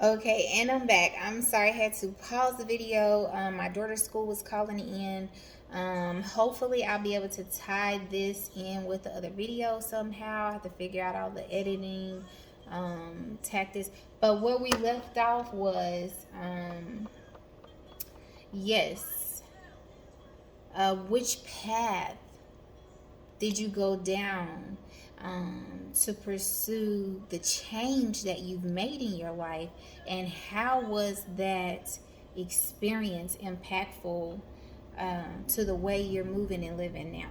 Okay, and I'm back. I'm sorry I had to pause the video. My daughter's school was calling in. Hopefully I'll be able to tie this in with the other video somehow. I have to figure out all the editing tactics. But where we left off was, yes, which path did you go down to pursue the change that you've made in your life, and how was that experience impactful to the way you're moving and living now?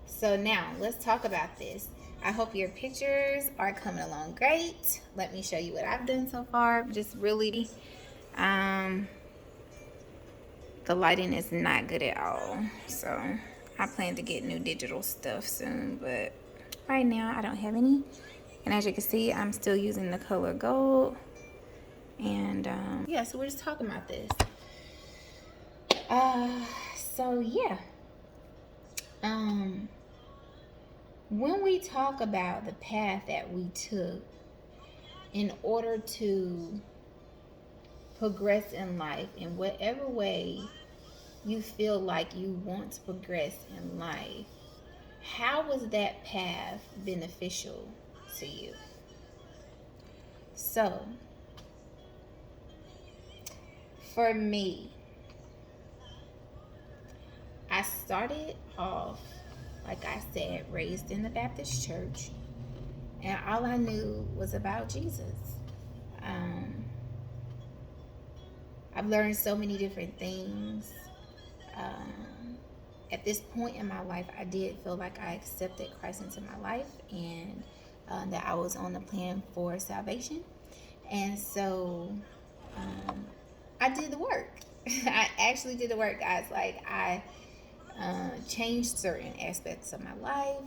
So now let's talk about this. I hope your pictures are coming along great. Let me show you what I've done so far. Just really, um, the lighting is not good at all, so I plan to get new digital stuff soon, but right now I don't have any. And as you can see, I'm still using the color gold. And yeah, so we're just talking about this. So yeah, when we talk about the path that we took in order to progress in life in whatever way you feel like you want to progress in life, how was that path beneficial to you? So, for me, I started off, like I said, raised in the Baptist church, and all I knew was about Jesus. Um, I've learned so many different things. At this point in my life, I did feel like I accepted Christ into my life, and that I was on the plan for salvation. And so I did the work. I actually did the work, guys. Like, I changed certain aspects of my life.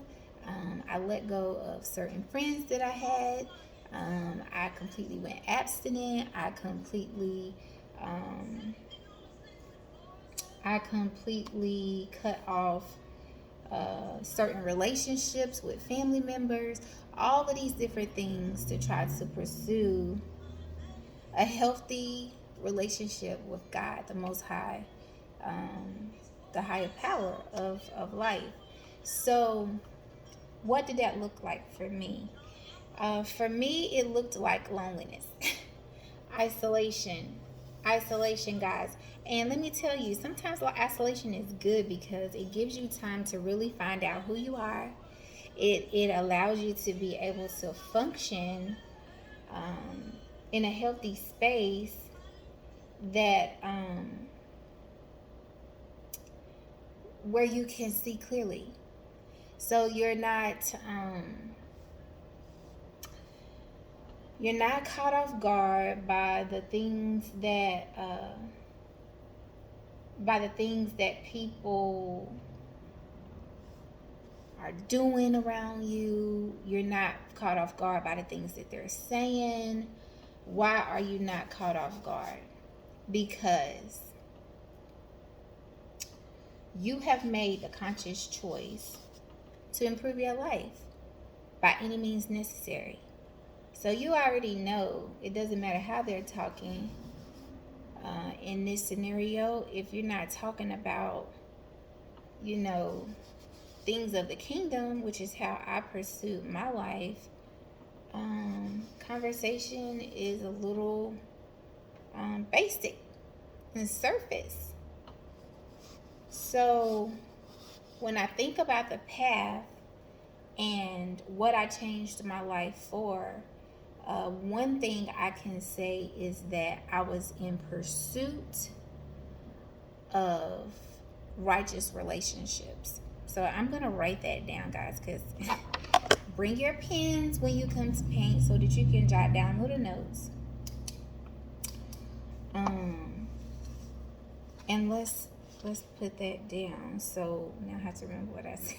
I let go of certain friends that I had. I completely went abstinent. I completely cut off certain relationships with family members. All of these different things to try to pursue a healthy relationship with God, the Most High, the higher power of life. So, what did that look like for me? For me, it looked like loneliness, isolation, guys. And let me tell you, sometimes isolation is good because it gives you time to really find out who you are. It allows you to be able to function in a healthy space that where you can see clearly. So you're not caught off guard by the things that people are doing around you. You're not caught off guard by the things that they're saying. Why are you not caught off guard? Because you have made a conscious choice to improve your life by any means necessary. So you already know it doesn't matter how they're talking in this scenario. If you're not talking about, things of the kingdom, which is how I pursued my life, conversation is a little basic and surface. So when I think about the path and what I changed my life for, one thing I can say is that I was in pursuit of righteous relationships. So I'm going to write that down, guys, because bring your pens when you come to paint so that you can jot down little notes. And let's put that down. So now I have to remember what I said.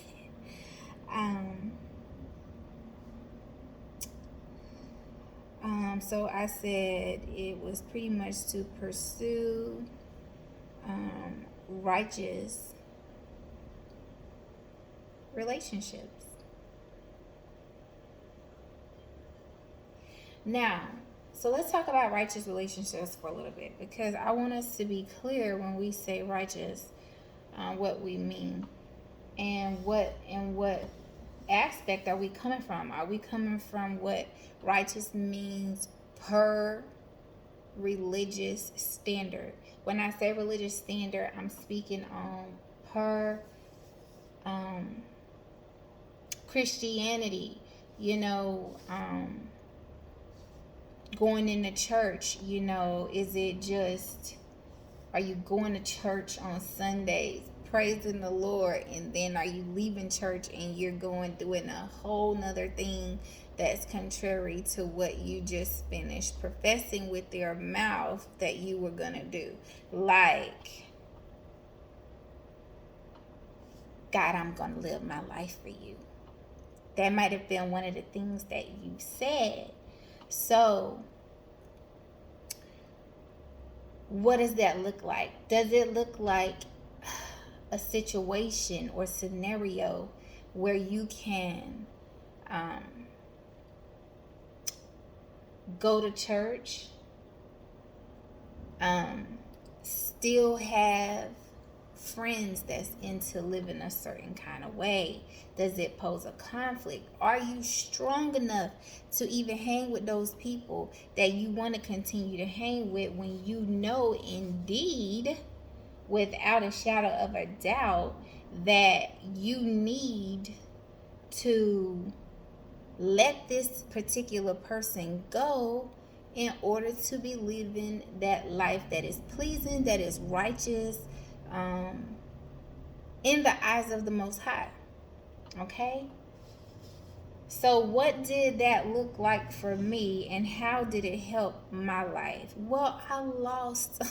So I said it was pretty much to pursue righteous relationships. Now, So let's talk about righteous relationships for a little bit, because I want us to be clear when we say righteous, what we mean, and what aspect are we coming from? Are we coming from what righteous means per religious standard? When I say religious standard, I'm speaking on per Christianity, you know, going into church, you know, is it just, are you going to church on Sundays, praising the Lord, and then are you leaving church and you're going doing a whole nother thing that's contrary to what you just finished professing with your mouth that you were going to do? Like, God, I'm going to live my life for you. That might have been one of the things that you said. So, what does that look like? Does it look like a situation or scenario where you can go to church, still have friends that's into living a certain kind of way? Does it pose a conflict? Are you strong enough to even hang with those people that you want to continue to hang with, when you know indeed, without a shadow of a doubt, that you need to let this particular person go in order to be living that life that is pleasing, that is righteous, in the eyes of the Most High? Okay? So what did that look like for me, and how did it help my life? Well, I lost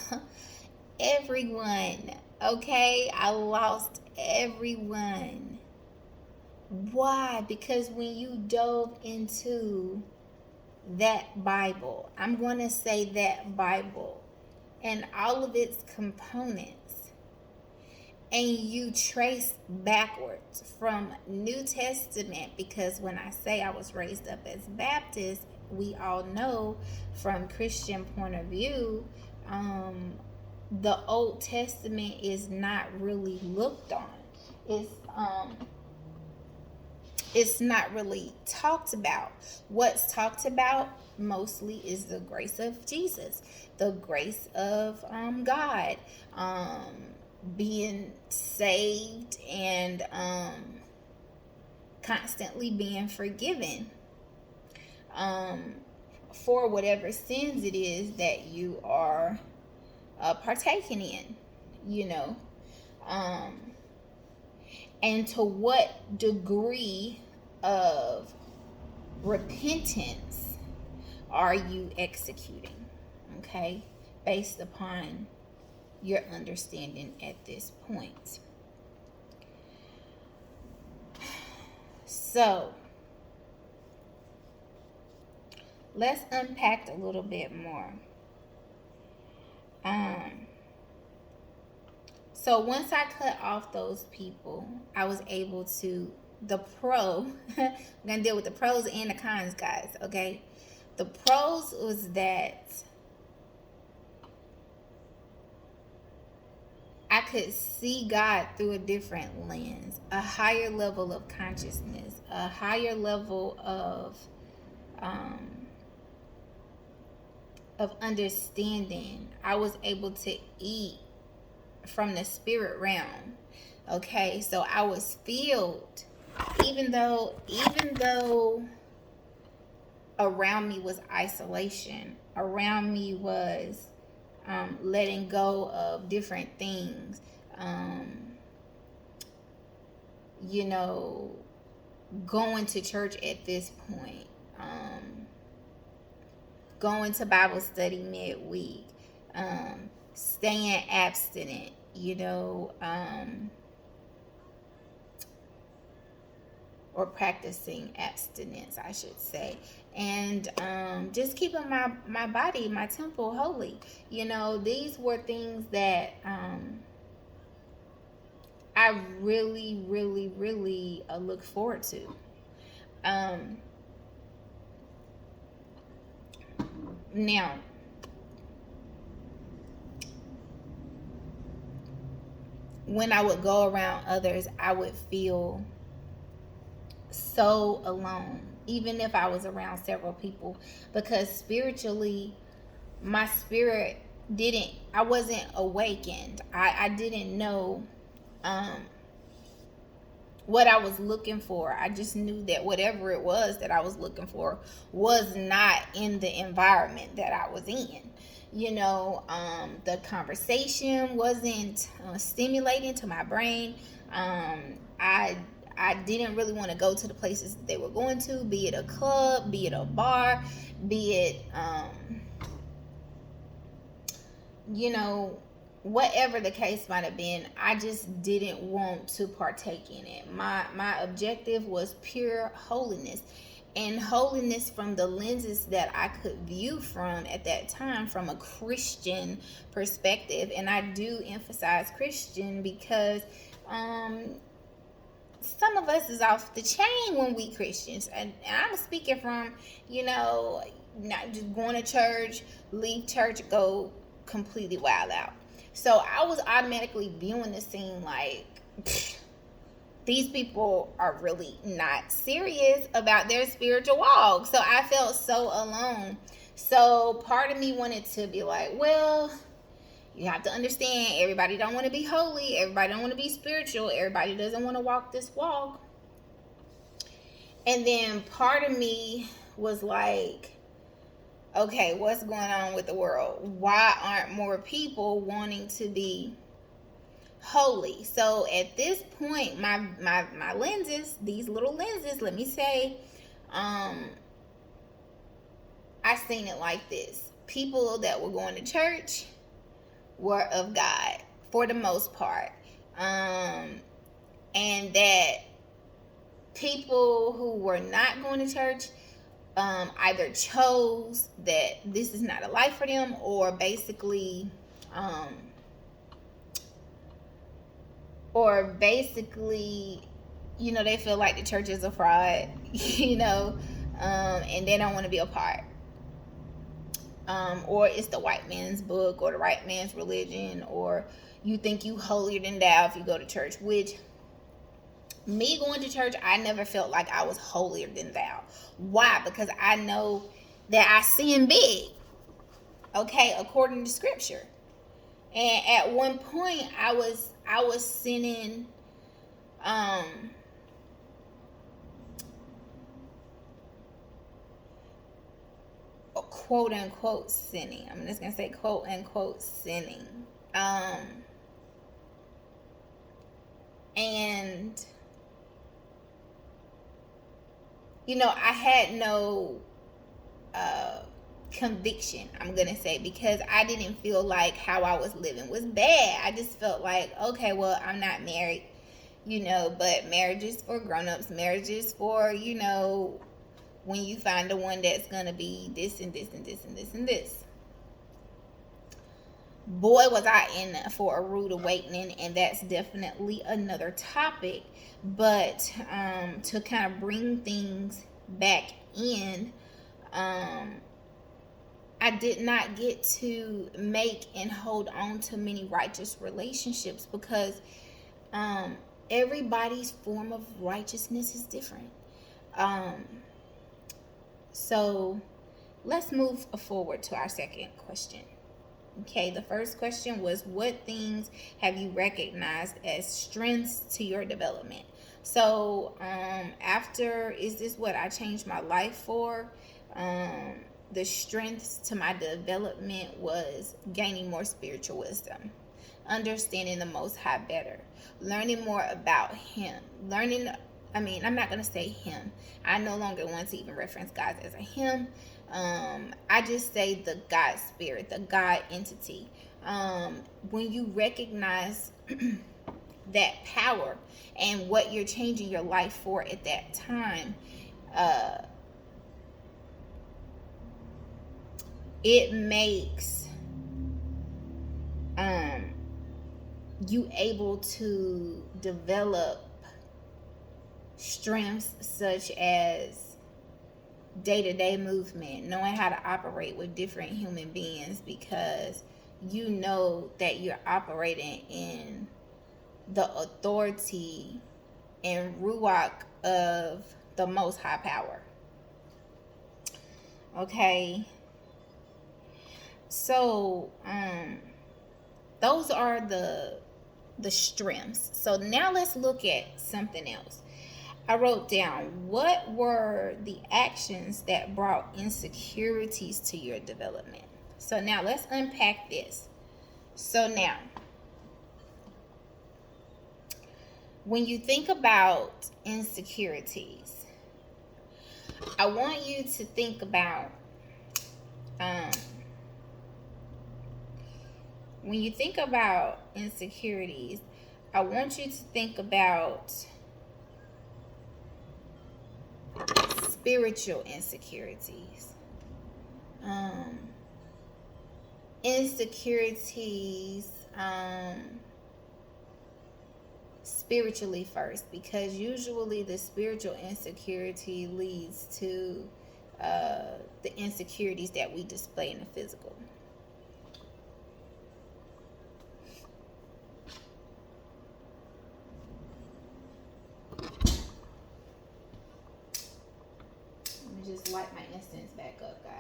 everyone. Okay? I lost everyone. Why? Because when you dove into that Bible, I'm going to say that Bible and all of its components, and you trace backwards from New Testament, because when I say I was raised up as Baptist, we all know from Christian point of view, the Old Testament is not really looked on. It's not really talked about. What's talked about mostly is the grace of Jesus, the grace of God, being saved, and constantly being forgiven for whatever sins it is that you are partaking in, you know. And to what degree of repentance are you executing? Okay, based upon your understanding at this point. So let's unpack a little bit more. So once I cut off those people, I was able to, I'm gonna deal with the pros and the cons, guys. Okay, the pros was that I could see God through a different lens, a higher level of consciousness, a higher level of understanding. I was able to eat from the spirit realm. Okay, so I was filled, even though around me was isolation, around me was letting go of different things, you know, going to church at this point, going to Bible study midweek, staying abstinent, you know, or practicing abstinence, I should say, and just keeping my body, my temple holy. You know, these were things that I really, really, really look forward to. Now, when I would go around others, I would feel so alone, even if I was around several people, because spiritually, my spirit I wasn't awakened. I didn't know um, what I was looking for. I just knew that whatever it was that I was looking for was not in the environment that I was in. The conversation wasn't stimulating to my brain. I I didn't really want to go to the places that they were going to, be it a club, be it a bar, be it you know, whatever the case might have been. I just didn't want to partake in it. My objective was pure holiness, and holiness from the lenses that I could view from at that time, from a Christian perspective. And I do emphasize Christian because some of us is off the chain when we Christians, and I'm speaking from, not just going to church, leave church, go completely wild out. So I was automatically viewing the scene like, these people are really not serious about their spiritual walk. So I felt so alone. So part of me wanted to be like, well, you have to understand, everybody don't want to be holy, everybody don't want to be spiritual, everybody doesn't want to walk this walk. And then part of me was like, okay, what's going on with the world? Why aren't more people wanting to be holy? So at this point, my lenses, these little lenses, let me say, I seen it like this. People that were going to church were of God for the most part. And that people who were not going to church either chose that this is not a life for them, or basically they feel like the church is a fraud, and they don't want to be a part. Or it's the white man's book or the white man's religion, or you think you holier than thou if you go to church. Which, me going to church, I never felt like I was holier than thou. Why? Because I know that I sin big, okay, according to scripture. And at one point, I was sinning, quote unquote sinning. I'm just gonna say quote unquote sinning. And I had no conviction, I'm gonna say, because I didn't feel like how I was living was bad. I just felt like, okay, well, I'm not married, but marriage is for grown-ups. Marriage is for, when you find the one that's gonna be this and this and this and this and this. Boy, was I in for a rude awakening, and that's definitely another topic. But to kind of bring things back in, I did not get to make and hold on to many righteous relationships, because everybody's form of righteousness is different. So let's move forward to our second question. Okay, the first question was, what things have you recognized as strengths to your development? So after, is this what I changed my life for? The strengths to my development was gaining more spiritual wisdom, understanding the Most High better, learning more about Him, I'm not going to say Him. I no longer want to even reference God as a Him. I just say the God spirit, the God entity. When you recognize that power and what you're changing your life for at that time, it makes you able to develop strengths such as day-to-day movement, knowing how to operate with different human beings, because you know that you're operating in the authority and ruach of the most high power. Okay, so those are the strengths. So now let's look at something else. I wrote down, what were the actions that brought insecurities to your development? So now let's unpack this. So now, when you think about insecurities, I want you to think about, when you think about insecurities, I want you to think about spiritual insecurities. Insecurities spiritually first, because usually the spiritual insecurity leads to the insecurities that we display in the physical. Let me just light my incense back up, guys.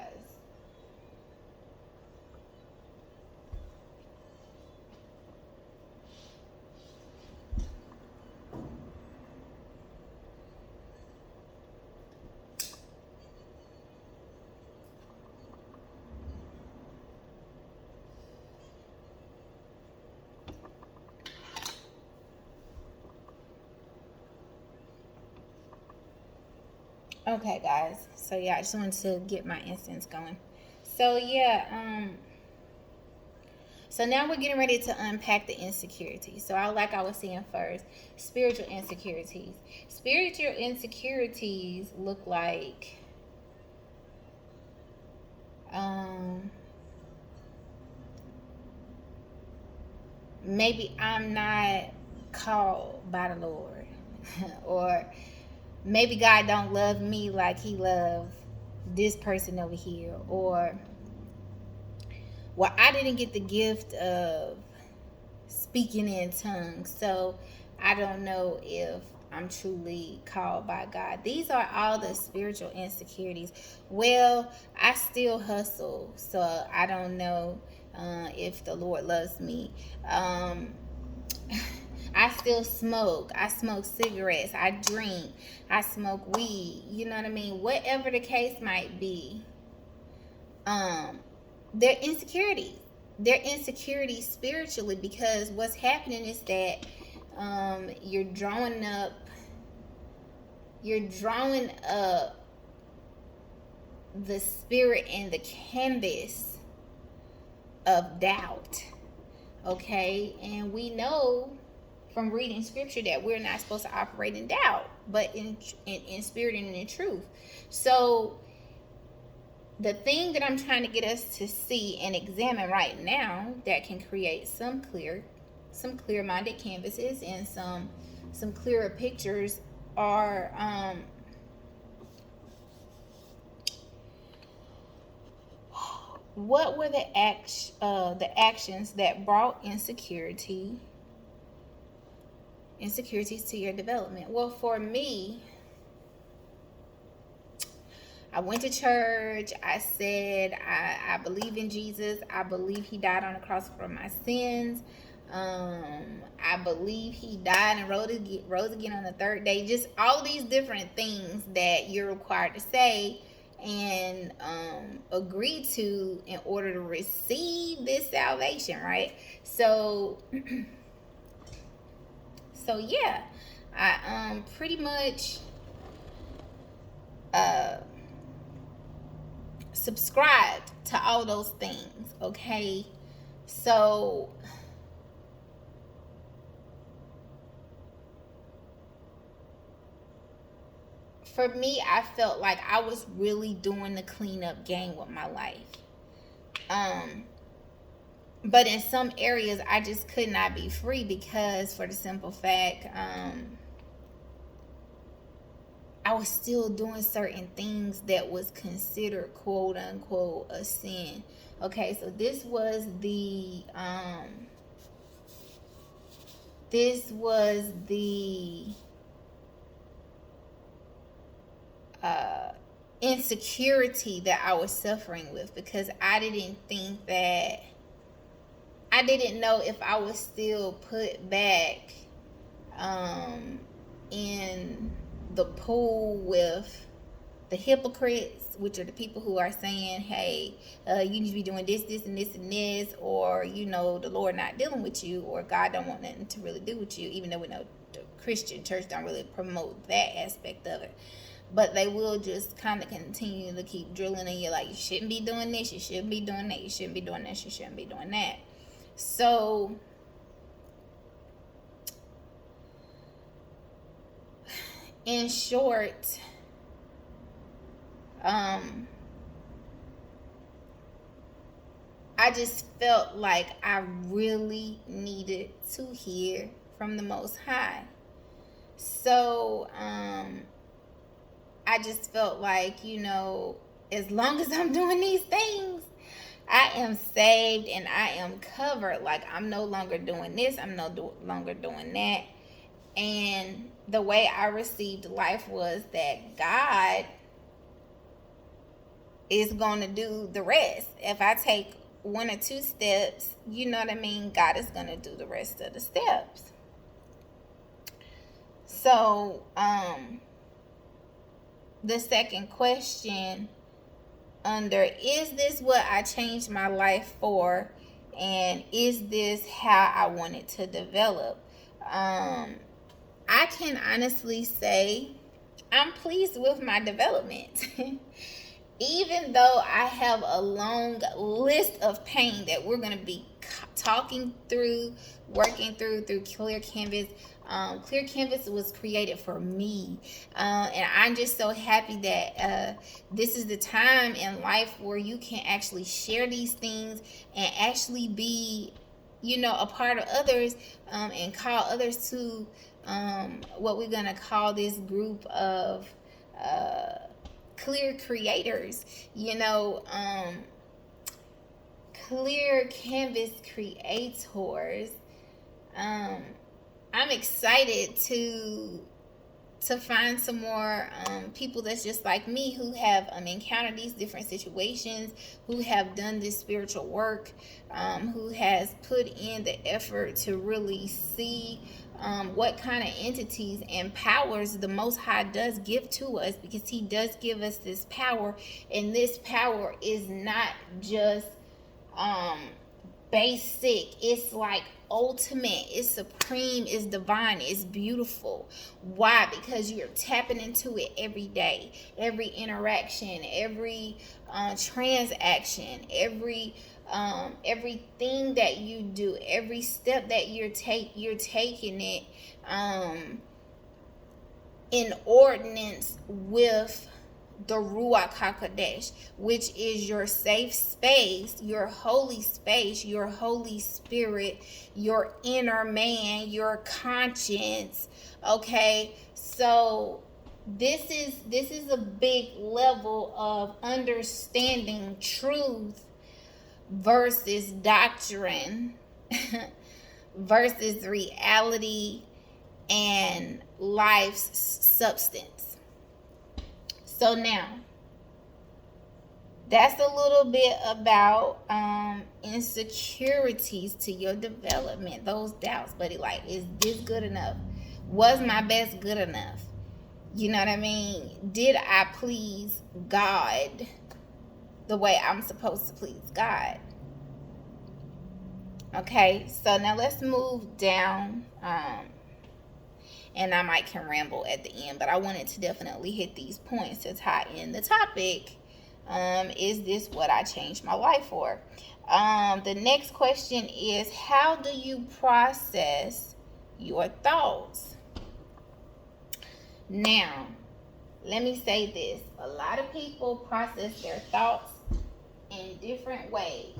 Okay, guys. So yeah, I just wanted to get my incense going. So yeah, so now we're getting ready to unpack the insecurities. So like I was saying first, spiritual insecurities. Spiritual insecurities look like maybe I'm not called by the Lord, or maybe God don't love me like he loved this person over here, or well, I didn't get the gift of speaking in tongues, so I don't know if I'm truly called by God. These are all the spiritual insecurities. Well, I still hustle, so I don't know if the Lord loves me. I still smoke. I smoke cigarettes. I drink. I smoke weed. You know what I mean? Whatever the case might be, they're insecurities. They're insecurities spiritually, because what's happening is that you're drawing up the spirit and the canvas of doubt. Okay, and we know from reading scripture that we're not supposed to operate in doubt, but in spirit and in truth. So the thing that I'm trying to get us to see and examine right now that can create some clear-minded canvases and some clearer pictures are what were the actions that brought insecurities to your development? Well, for me, I went to church. I said, I believe in Jesus. I believe he died on the cross for my sins. I believe he died and rose again on the third day. Just all these different things that you're required to say and agree to in order to receive this salvation, right? So yeah, I pretty much subscribed to all those things. Okay, so for me, I felt like I was really doing the cleanup game with my life. But in some areas, I just could not be free, because for the simple fact, I was still doing certain things that was considered quote unquote a sin. Okay, so this was the uh insecurity that I was suffering with, because I didn't know if I was still put back in the pool with the hypocrites, which are the people who are saying, hey, you need to be doing this, this, and this, and this, or, the Lord not dealing with you, or God don't want nothing to really do with you, even though we know the Christian church don't really promote that aspect of it. But they will just kind of continue to keep drilling in you, like, you shouldn't be doing this, you shouldn't be doing that, you shouldn't be doing this, you shouldn't be doing that. So, in short, I just felt like I really needed to hear from the Most High. So, I just felt like, as long as I'm doing these things, I am saved and I am covered. Like, I'm no longer doing this, I'm no longer doing that. And the way I received life was that God is going to do the rest. If I take one or two steps, you know what I mean? God is going to do the rest of the steps. So, the second question under, is this what I changed my life for? And is this how I wanted to develop? I can honestly say I'm pleased with my development. Even though I have a long list of pain that we're going to be talking through, working through Clear Canvas. Clear Canvas was created for me. And I'm just so happy that this is the time in life where you can actually share these things and actually be, a part of others, and call others to what we're going to call this group of clear creators, Clear Canvas creators. I'm excited to find some more people that's just like me, who have encountered these different situations, who have done this spiritual work, who has put in the effort to really see what kind of entities and powers the Most High does give to us, because He does give us this power, and this power is not just basic. It's like ultimate, it's supreme, it's divine, it's beautiful. Why? Because you're tapping into it every day, every interaction, every transaction, everything that you do, every step that you're taking it in ordinance with the Ruach HaKodesh, which is your safe space, your holy space, your Holy Spirit, your inner man, your conscience. Okay, so this is a big level of understanding truth versus doctrine versus reality and life's substance. So now, that's a little bit about insecurities to your development, those doubts, buddy. Like, is this good enough? Was my best good enough? You know what I mean? Did I please God the way I'm supposed to please God? Okay, so now let's move down. And I might can ramble at the end, but I wanted to definitely hit these points to tie in the topic. Is this what I changed my life for? The next question is, how do you process your thoughts? Now, let me say this. A lot of people process their thoughts in different ways.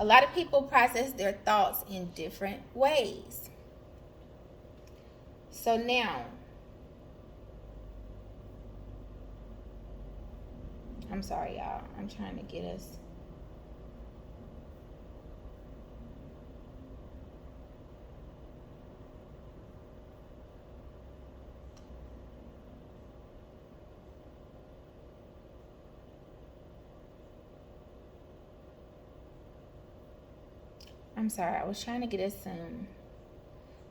A lot of people process their thoughts in different ways. So now, I'm sorry, y'all. I'm trying to get us. I'm sorry. I was trying to get us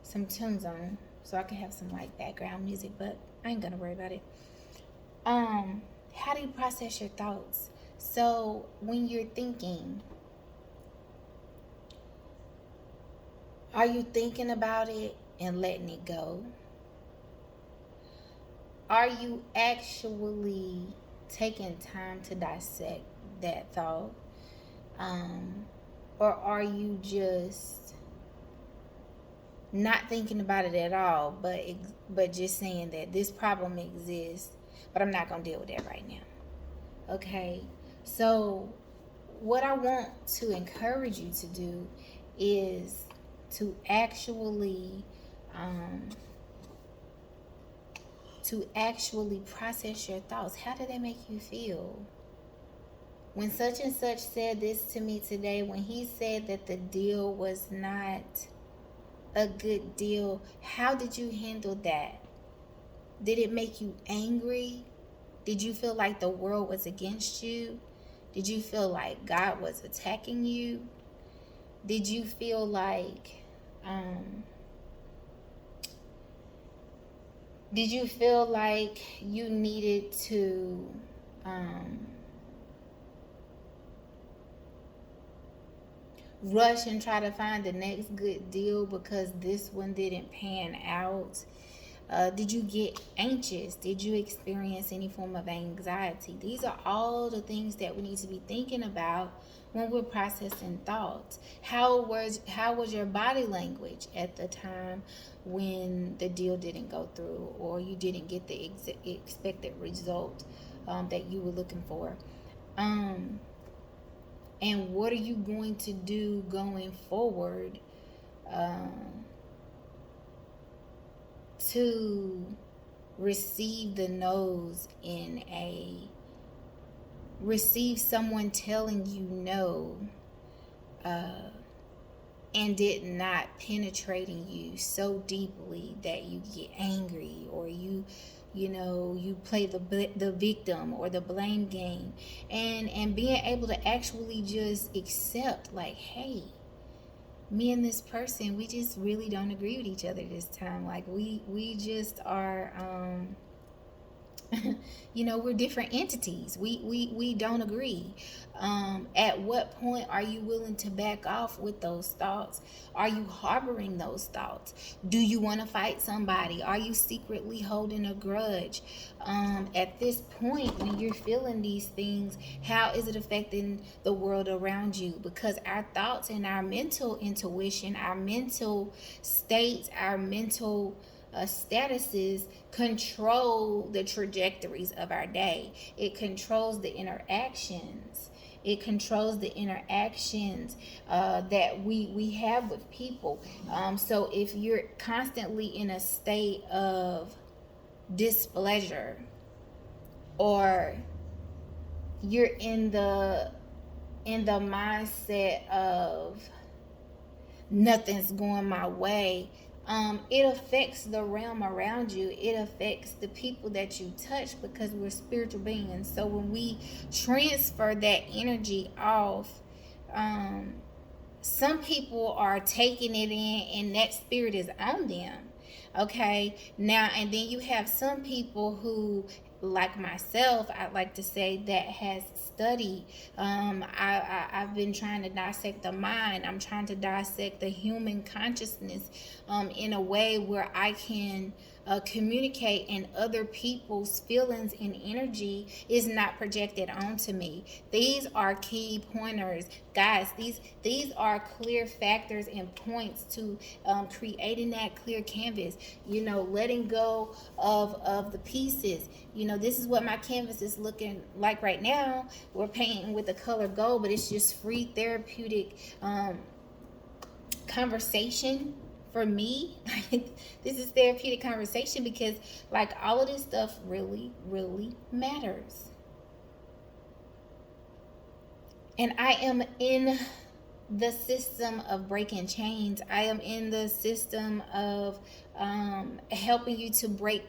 some tunes on so I can have some like background music, but I ain't gonna worry about it. How do you process your thoughts? So when you're thinking, are you thinking about it and letting it go? Are you actually taking time to dissect that thought? Or are you just not thinking about it at all, but just saying that this problem exists, but I'm not going to deal with that right now? Okay, so what I want to encourage you to do is to actually process your thoughts. How did that make you feel? When such and such said this to me today, when he said that the deal was not a good deal, how did you handle that? Did it make you angry? Did you feel like the world was against you? Did you feel like God was attacking you? Did you feel like you needed to rush and try to find the next good deal because this one didn't pan out? Did you get anxious? Did you experience any form of anxiety? These are all the things that we need to be thinking about when we're processing thoughts. How was your body language at the time when the deal didn't go through, or you didn't get the expected result that you were looking for? And what are you going to do going forward to receive the no's receive someone telling you no and it not penetrating you so deeply that you get angry, or you play the victim or the blame game, and being able to actually just accept, like, hey, me and this person, we just really don't agree with each other this time. Like, we just are we're different entities. We don't agree. At what point are you willing to back off with those thoughts? Are you harboring those thoughts? Do you want to fight somebody? Are you secretly holding a grudge? At this point, when you're feeling these things, how is it affecting the world around you? Because our thoughts and our mental intuition, our mental states, our mental statuses control the trajectories of our day. It controls the interactions. It controls the interactions that we have with people. So if you're constantly in a state of displeasure, or you're in the mindset of nothing's going my way, it affects the realm around you. It affects the people that you touch, because we're spiritual beings. So when we transfer that energy off, some people are taking it in and that spirit is on them. Okay, now, and then you have some people who, like myself, I'd like to say, that has studied. I've been trying to dissect the mind. I'm trying to dissect the human consciousness in a way where I can communicate in other people's feelings and energy is not projected onto me. These are key pointers, guys. These are clear factors and points to creating that clear canvas. Letting go of the pieces. This is what my canvas is looking like right now. We're painting with the color gold, but it's just free therapeutic conversation for me. This is therapeutic conversation because all of this stuff really, really matters. And I am in the system of breaking chains. I am in the system of helping you to break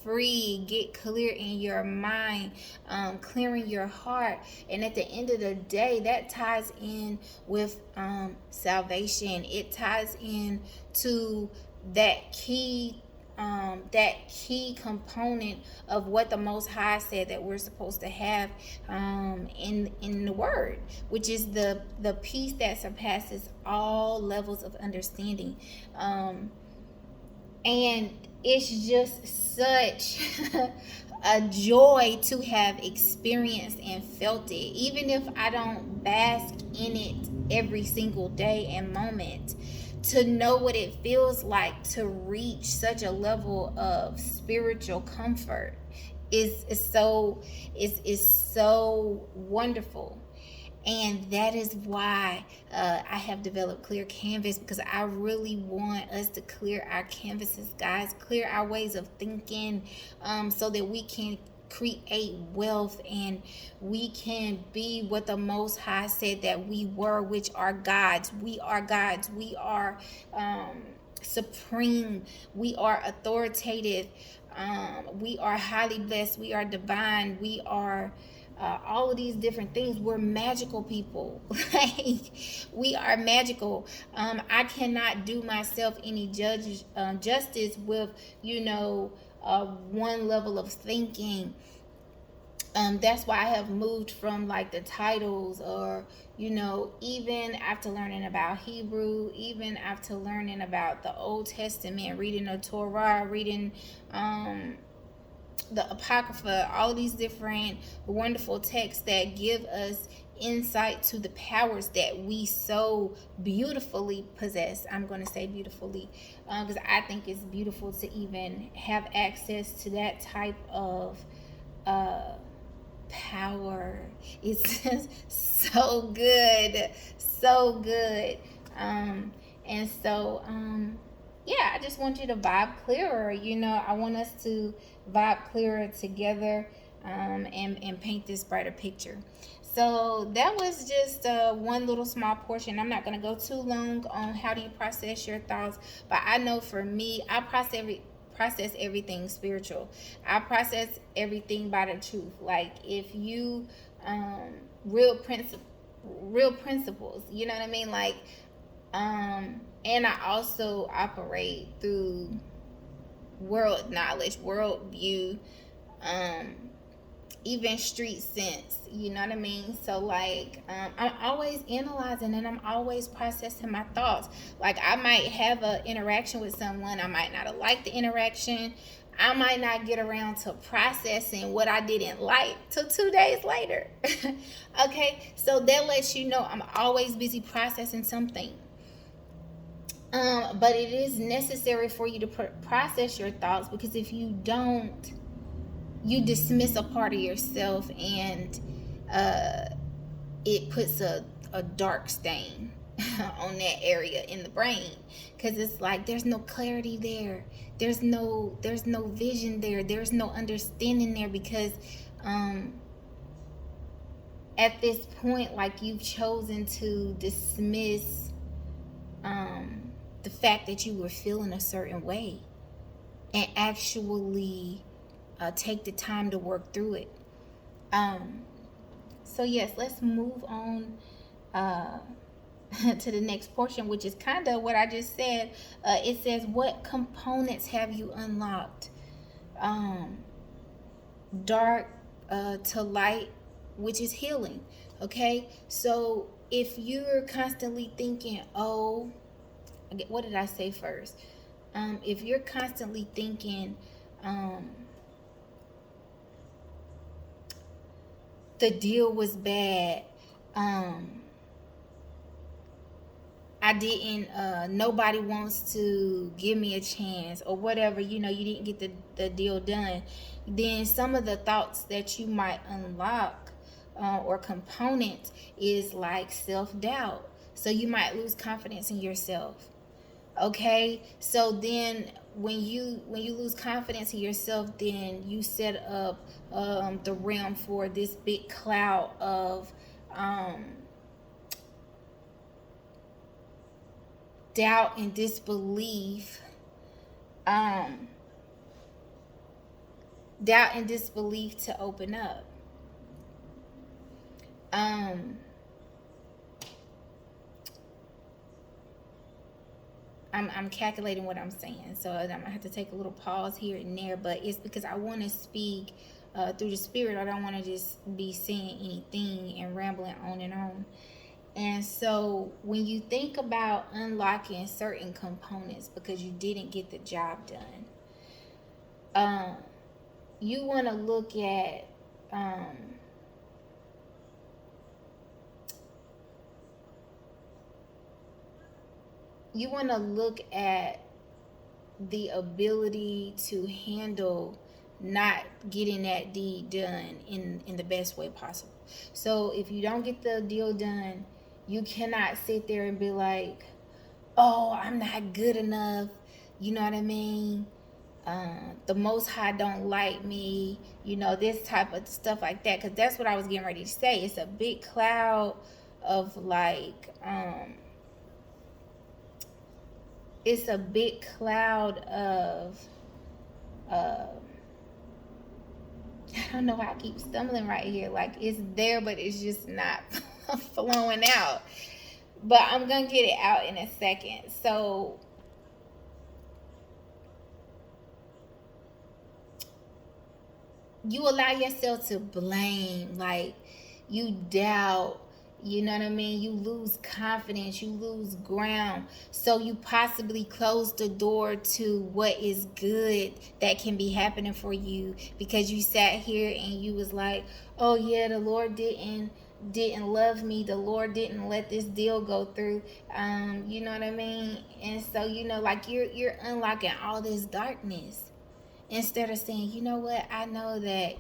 free, get clear in your mind, clearing your heart. And at the end of the day, that ties in with salvation. It ties in to that key component of what the Most High said that we're supposed to have in the Word, which is the peace that surpasses all levels of understanding. And it's just such a joy to have experienced and felt it, even if I don't bask in it every single day and moment. To know what it feels like to reach such a level of spiritual comfort is so wonderful. And that is why I have developed Clear Canvas, because I really want us to clear our canvases, guys, clear our ways of thinking, so that we can create wealth and we can be what the Most High said that we were, which are gods. We are gods. We are supreme. We are authoritative. We are highly blessed. We are divine. We are all of these different things. We're magical people. We are magical. I cannot do myself any justice with one level of thinking. That's why I have moved from the titles, or even after learning about Hebrew, even after learning about the Old Testament, reading the Torah, reading the Apocrypha, all these different wonderful texts that give us insight to the powers that we so beautifully possess. I'm going to say beautifully because I think it's beautiful to even have access to that type of power. It's just so good, so good. And so yeah, I just want you to vibe clearer. I want us to vibe clearer together, and paint this brighter picture. So that was just one little small portion. I'm not going to go too long on how do you process your thoughts, but I know for me, I process everything spiritual. I process everything by the truth. If you real principles, you know what I mean? And I also operate through world knowledge, world view, even street sense, you know what I mean? So I'm always analyzing and I'm always processing my thoughts. I might have an interaction with someone, I might not have liked the interaction, I might not get around to processing what I didn't like till 2 days later. Okay, so that lets you know I'm always busy processing something. But it is necessary for you to process your thoughts, because if you don't, you dismiss a part of yourself, and it puts a dark stain on that area in the brain, because it's there's no clarity there, there's no vision there, there's no understanding there, because at this point you've chosen to dismiss the fact that you were feeling a certain way, and actually take the time to work through it. So yes, let's move on to the next portion, which is kind of what I just said. It says, what components have you unlocked? Dark to light, which is healing. Okay, so if you're constantly thinking, what did I say first? if you're constantly thinking, the deal was bad, I didn't, nobody wants to give me a chance, or whatever, you didn't get the deal done, then some of the thoughts that you might unlock, or components, is like self-doubt. So you might lose confidence in yourself. Okay, so then when you lose confidence in yourself, then you set up, the realm for this big cloud of, doubt and disbelief, um, to open up. um I'm calculating what I'm saying, so I'm gonna have to take a little pause here and there, but it's because I want to speak, through the spirit. I don't want to just be saying anything and rambling on and on. And so when you think about unlocking certain components because you didn't get the job done, um, you want to look at, um, the ability to handle not getting that deed done in the best way possible. So if you don't get the deal done, you cannot sit there and be like, oh, I'm not good enough. You know what I mean? The Most High don't like me. This type of stuff like that. Because that's what I was getting ready to say. It's a big cloud of like, it's a big cloud of, uh, I don't know why I keep stumbling right here. Like, it's there, but it's just not flowing out. But I'm going to get it out in a second. So, you allow yourself to blame. Like, you doubt. You know what I mean? You lose confidence. You lose ground. So you possibly close the door to what is good that can be happening for you, because you sat here and you was like, oh yeah, the Lord didn't love me. The Lord didn't let this deal go through. You know what I mean? And so, like, you're unlocking all this darkness, instead of saying, you know what, I know that,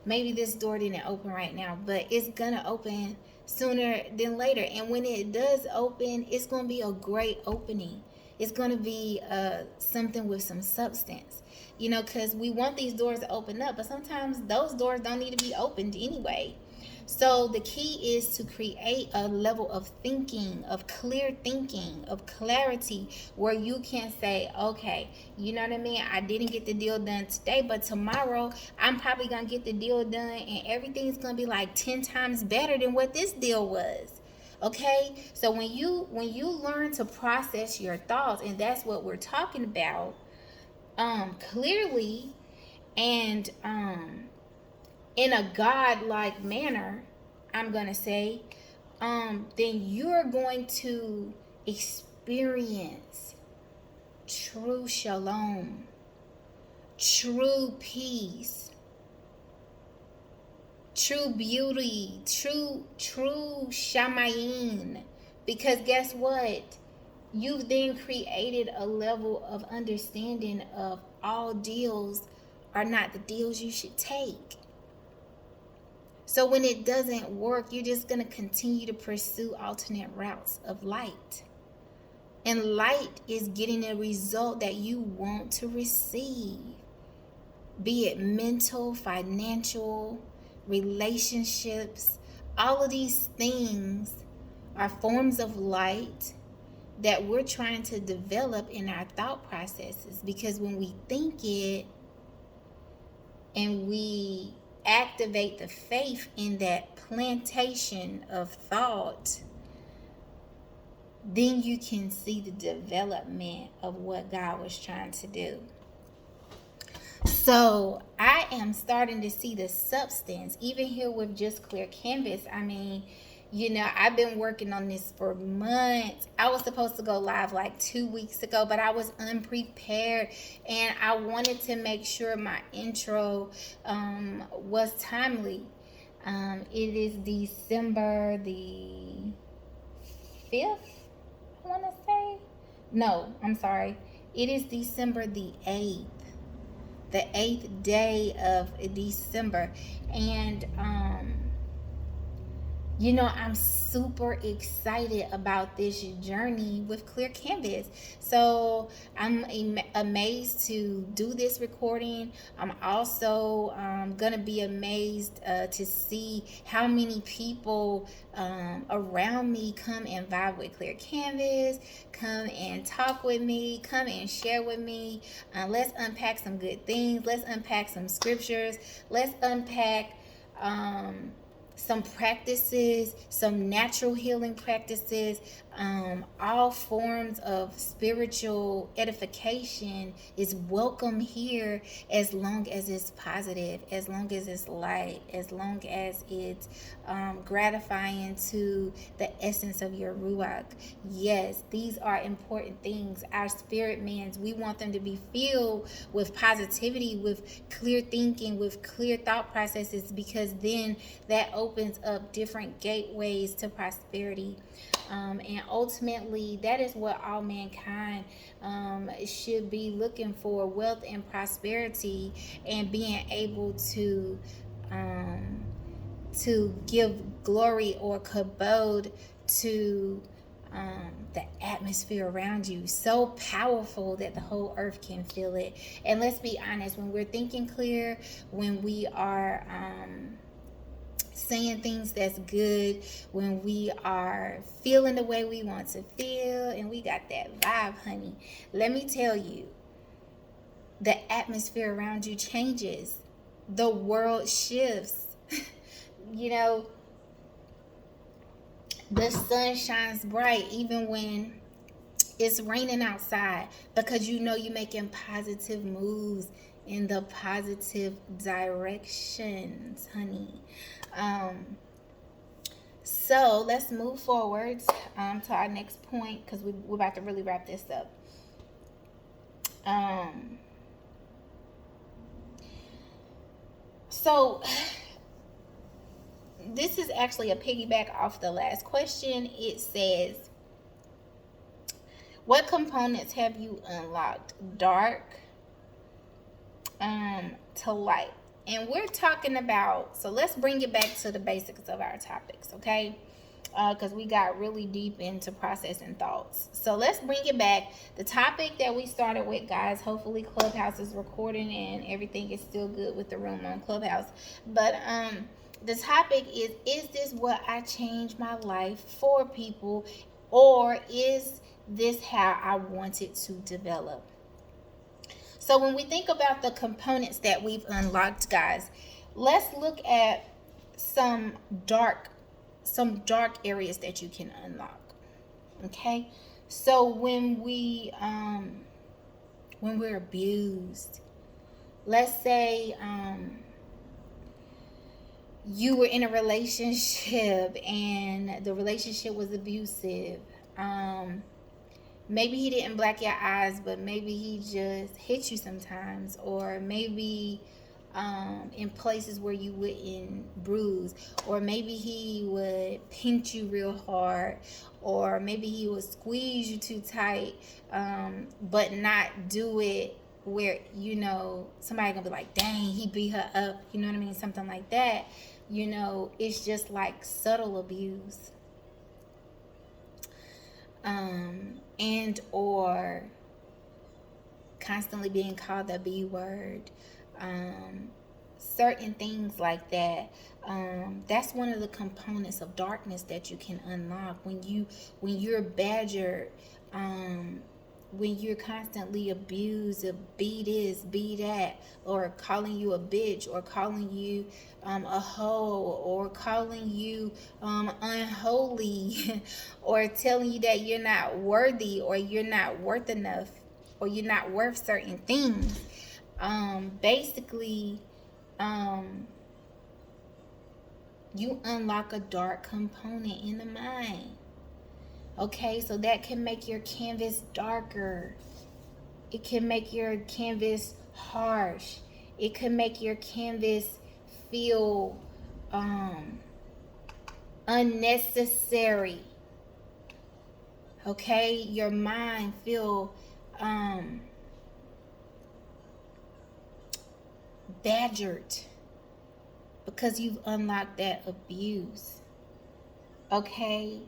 maybe this door didn't open right now, but it's gonna open sooner than later. And when it does open, it's gonna be a great opening. It's gonna be, something with some substance, because we want these doors to open up, but sometimes those doors don't need to be opened anyway. So the key is to create a level of thinking, of clear thinking, of clarity, where you can say, okay, you know what I mean? I didn't get the deal done today, but tomorrow I'm probably going to get the deal done, and everything's going to be like 10 times better than what this deal was. Okay? So when you learn to process your thoughts, and that's what we're talking about, clearly, and, in a God-like manner, I'm going to say, then you're going to experience true shalom, true peace, true beauty, true shamayim. Because guess what? You've then created a level of understanding of all deals are not the deals you should take. So when it doesn't work, you're just going to continue to pursue alternate routes of light. And light is getting a result that you want to receive. Be it mental, financial, relationships. All of these things are forms of light that we're trying to develop in our thought processes. Because when we think it and we activate the faith in that plantation of thought, then you can see the development of what God was trying to do. So I am starting to see the substance, even here with just clear canvas. I mean, I've been working on this for months. I was supposed to go live like 2 weeks ago, but I was unprepared, and I wanted to make sure my intro was timely. It is December the 5th, I want to say. No, I'm sorry. It is December the 8th. The 8th day of December. And I'm super excited about this journey with Clear Canvas. So I'm amazed to do this recording. I'm also gonna be amazed to see how many people around me come and vibe with Clear Canvas, come and talk with me, come and share with me. Let's unpack some good things. Let's unpack some scriptures. Let's unpack some practices, some natural healing practices. All forms of spiritual edification is welcome here, as long as it's positive, as long as it's light, as long as it's gratifying to the essence of your ruach. Yes, these are important things. Our spirit mans, we want them to be filled with positivity, with clear thinking, with clear thought processes, because then that opens up different gateways to prosperity. And ultimately, that is what all mankind should be looking for: wealth and prosperity, and being able to give glory or kabod to the atmosphere around you. So powerful that the whole earth can feel it. And let's be honest, when we're thinking clear, when we are saying things that's good, when we are feeling the way we want to feel, and we got that vibe, honey, let me tell you, the atmosphere around you changes. The world shifts. The sun shines bright even when it's raining outside, because you're making positive moves in the positive directions, honey. So let's move forward to our next point, because we're about to really wrap this up. So this is actually a piggyback off the last question. It says, what components have you unlocked? Dark to light. And we're talking about, so let's bring it back to the basics of our topics, okay? Because we got really deep into processing thoughts. So let's bring it back. The topic that we started with, guys, hopefully Clubhouse is recording and everything is still good with the room on Clubhouse. But the topic is this what I changed my life for, people? Or is this how I wanted to develop? So when we think about the components that we've unlocked, guys, let's look at some dark areas that you can unlock. Okay? So when we're abused, let's say you were in a relationship and the relationship was abusive. Maybe he didn't black your eyes, but maybe he just hit you sometimes, or maybe in places where you wouldn't bruise, or maybe he would pinch you real hard, or maybe he would squeeze you too tight, but not do it where somebody gonna be like, dang, he beat her up, you know what I mean, something like that. It's just like subtle abuse. And or constantly being called the B word, certain things like that. That's one of the components of darkness that you can unlock when you're badgered, when you're constantly abused, be this, be that, or calling you a bitch, or calling you a hoe, or calling you unholy, or telling you that you're not worthy, or you're not worth enough, or you're not worth certain things. Basically, You unlock a dark component in the mind. Okay, so that can make your canvas darker. It can make your canvas harsh. It can make your canvas feel unnecessary. Okay, your mind feel badgered because you've unlocked that abuse. Okay,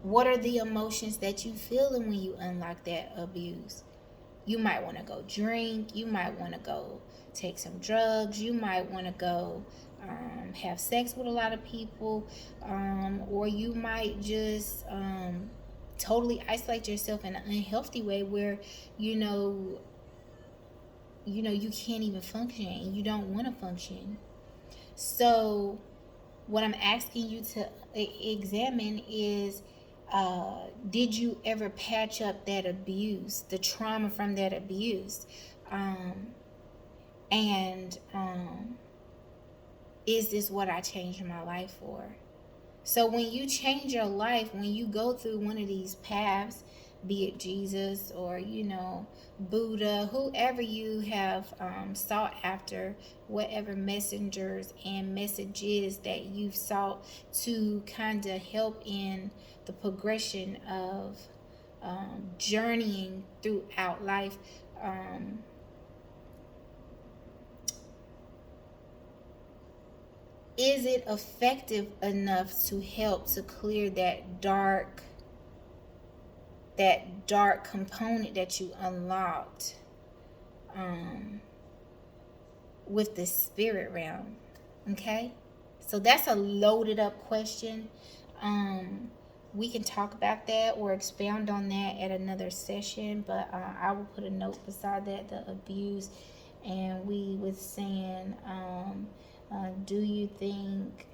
what are the emotions that you feeling when you unlock that abuse? You might want to go drink. You might want to go take some drugs. You might want to go have sex with a lot of people, or you might just totally isolate yourself in an unhealthy way where you can't even function and you don't want to function. So what I'm asking you to examine is, did you ever patch up that abuse, the trauma from that abuse? And is this what I changed my life for? So when you change your life, when you go through one of these paths, be it Jesus or, Buddha, whoever you have sought after, whatever messengers and messages that you've sought to kind of help in the progression of journeying throughout life, is it effective enough to help to clear that dark component that you unlocked with the spirit realm? Okay, so that's a loaded up question. We can talk about that or expound on that at another session, but I will put a note beside that, the abuse. And we was saying, do you think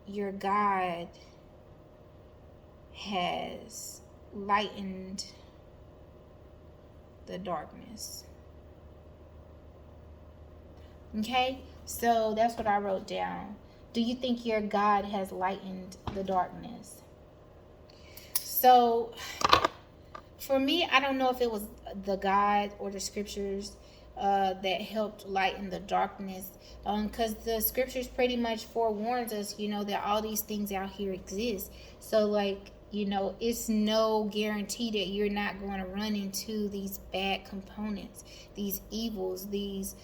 your God has lightened the darkness? Okay, so that's what I wrote down. Do you think your God has lightened the darkness? So for me, I don't know if it was the God or the scriptures that helped lighten the darkness, because the scriptures pretty much forewarns us, that all these things out here exist. So it's no guarantee that you're not going to run into these bad components, these evils, these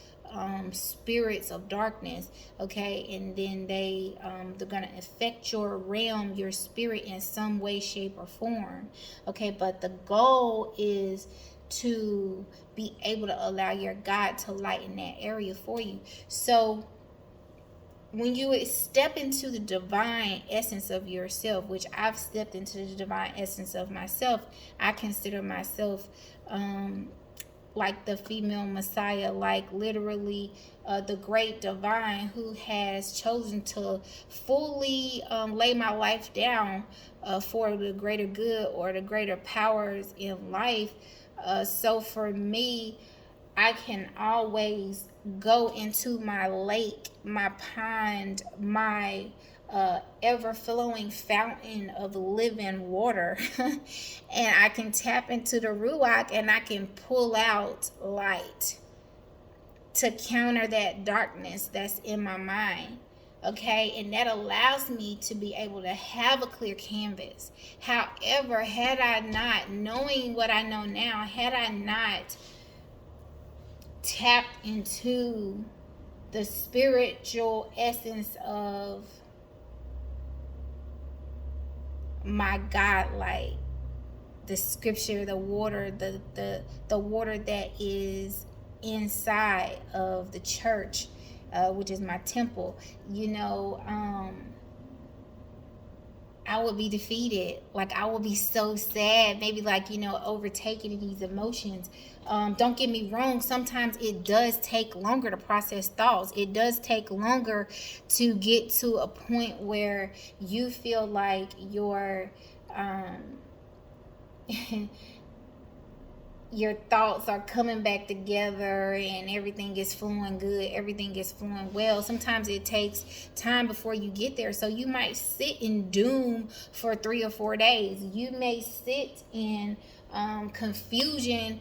spirits of darkness. Okay, and then they're gonna affect your realm, your spirit, in some way, shape, or form. Okay, but the goal is to be able to allow your God to lighten that area for you. So when you step into the divine essence of yourself, which I've stepped into the divine essence of myself, I consider myself like the female Messiah, like literally the great divine who has chosen to fully lay my life down for the greater good or the greater powers in life. So for me, I can always go into my lake, my pond, my ever-flowing fountain of living water and I can tap into the Ruach and I can pull out light to counter that darkness that's in my mind. Okay, and that allows me to be able to have a clear canvas. However, had I not, knowing what I know now, had I not tapped into the spiritual essence of my God light, the scripture, the water, the water that is inside of the church, which is my temple, I would be defeated. I would be so sad, maybe overtaken in these emotions. Don't get me wrong, sometimes it does take longer to process thoughts. It does take longer to get to a point where you feel like your your thoughts are coming back together and everything is flowing good, everything is flowing well. Sometimes it takes time before you get there. So you might sit in doom for 3 or 4 days. You may sit in confusion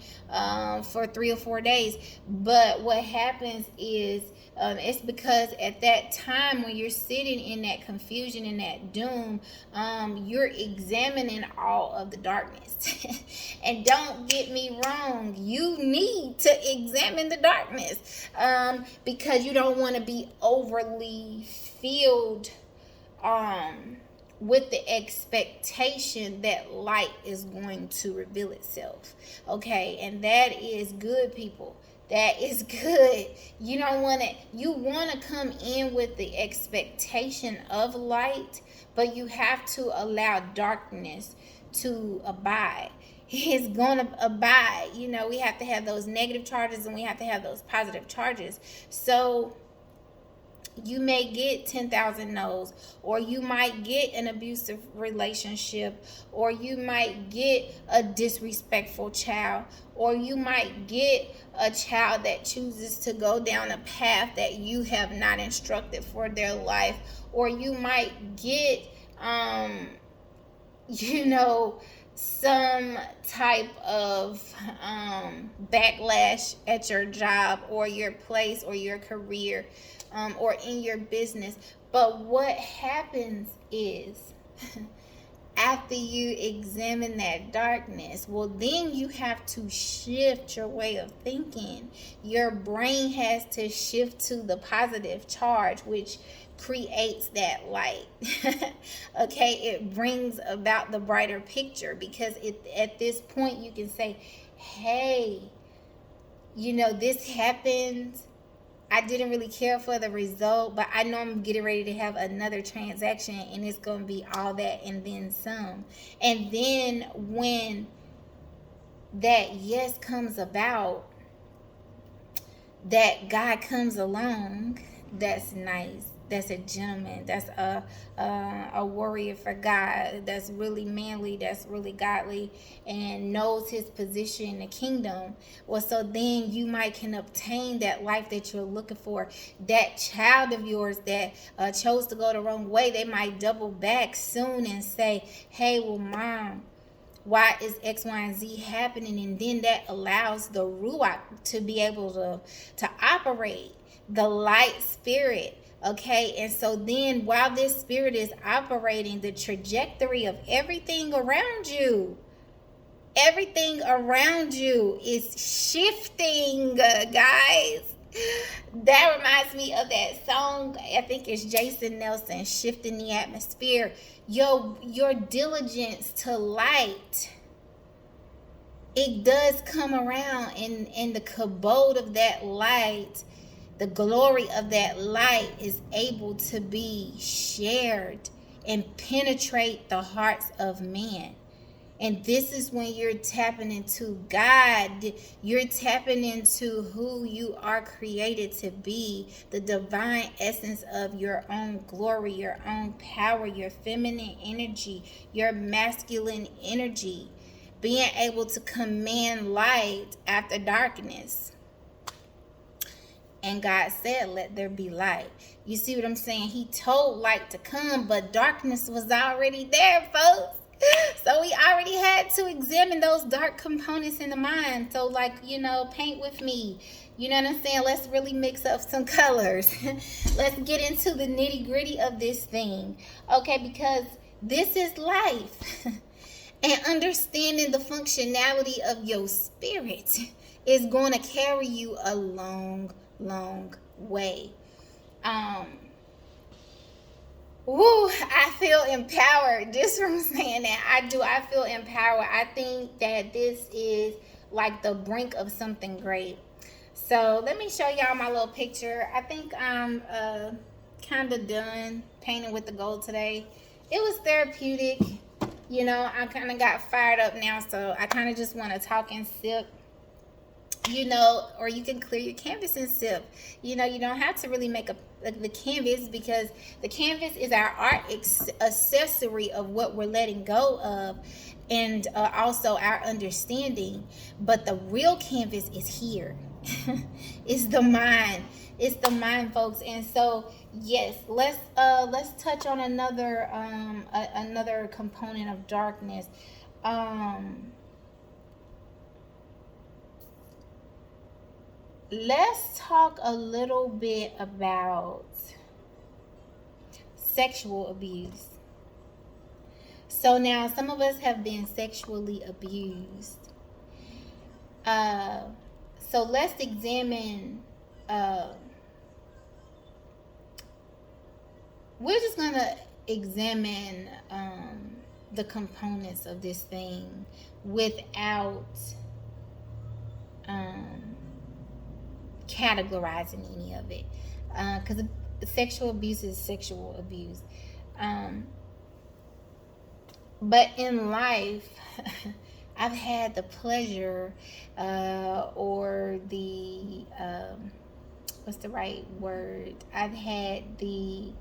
for 3 or 4 days. But what happens is it's because at that time when you're sitting in that confusion and that doom, you're examining all of the darkness. And don't get me wrong, you need to examine the darkness, because you don't want to be overly filled with the expectation that light is going to reveal itself. Okay, and that is good, people. That is good. You don't want to, you want to come in with the expectation of light, but you have to allow darkness to abide. It's going to abide. You know, we have to have those negative charges and we have to have those positive charges. So you may get 10,000 no's, or you might get an abusive relationship, or you might get a disrespectful child, or you might get a child that chooses to go down a path that you have not instructed for their life, or you might get some type of backlash at your job or your place or your career, or in your business. But what happens is after you examine that darkness, well, then you have to shift your way of thinking. Your brain has to shift to the positive charge, which creates that light. Okay, it brings about the brighter picture, because at this point you can say, hey, this happened. I didn't really care for the result, but I know I'm getting ready to have another transaction, and it's going to be all that and then some. And then when that yes comes about, that guy comes along, that's nice, that's a gentleman, that's a warrior for God, that's really manly, that's really godly, and knows his position in the kingdom. Well, so then you might can obtain that life that you're looking for. That child of yours that chose to go the wrong way, they might double back soon and say, hey, well, mom, why is X, Y, and Z happening? And then that allows the Ruach to be able to operate, the light spirit. Okay, and so then while this spirit is operating, the trajectory of everything around you is shifting, guys. That reminds me of that song, I think it's Jason Nelson, Shifting the Atmosphere. Your diligence to light, it does come around, in the kabod of that light, the glory of that light is able to be shared and penetrate the hearts of men. And this is when you're tapping into God. You're tapping into who you are created to be, the divine essence of your own glory, your own power, your feminine energy, your masculine energy, being able to command light after darkness. And God said, let there be light. You see what I'm saying? He told light to come, but darkness was already there, folks. So we already had to examine those dark components in the mind. So paint with me. You know what I'm saying? Let's really mix up some colors. Let's get into the nitty gritty of this thing. Okay, because this is life. And understanding the functionality of your spirit is going to carry you a long way. I feel empowered just from saying that. I feel empowered. I think that this is like the brink of something great. So let me show y'all my little picture. I think I'm kind of done painting with the gold today. It was therapeutic. I kind of got fired up now, so I kind of just want to talk and sip. or you can clear your canvas and sip. You don't have to really make the canvas, because the canvas is our art accessory of what we're letting go of, and also our understanding. But the real canvas is here. It's the mind. It's the mind, folks. And so, yes, let's touch on another component of darkness. Um, let's talk a little bit about sexual abuse. So now some of us have been sexually abused. Uh, so let's examine. Uh, we're just gonna examine the components of this thing without categorizing any of it, because sexual abuse is sexual abuse. But in life, I've had the pleasure, or the what's the right word? I've had the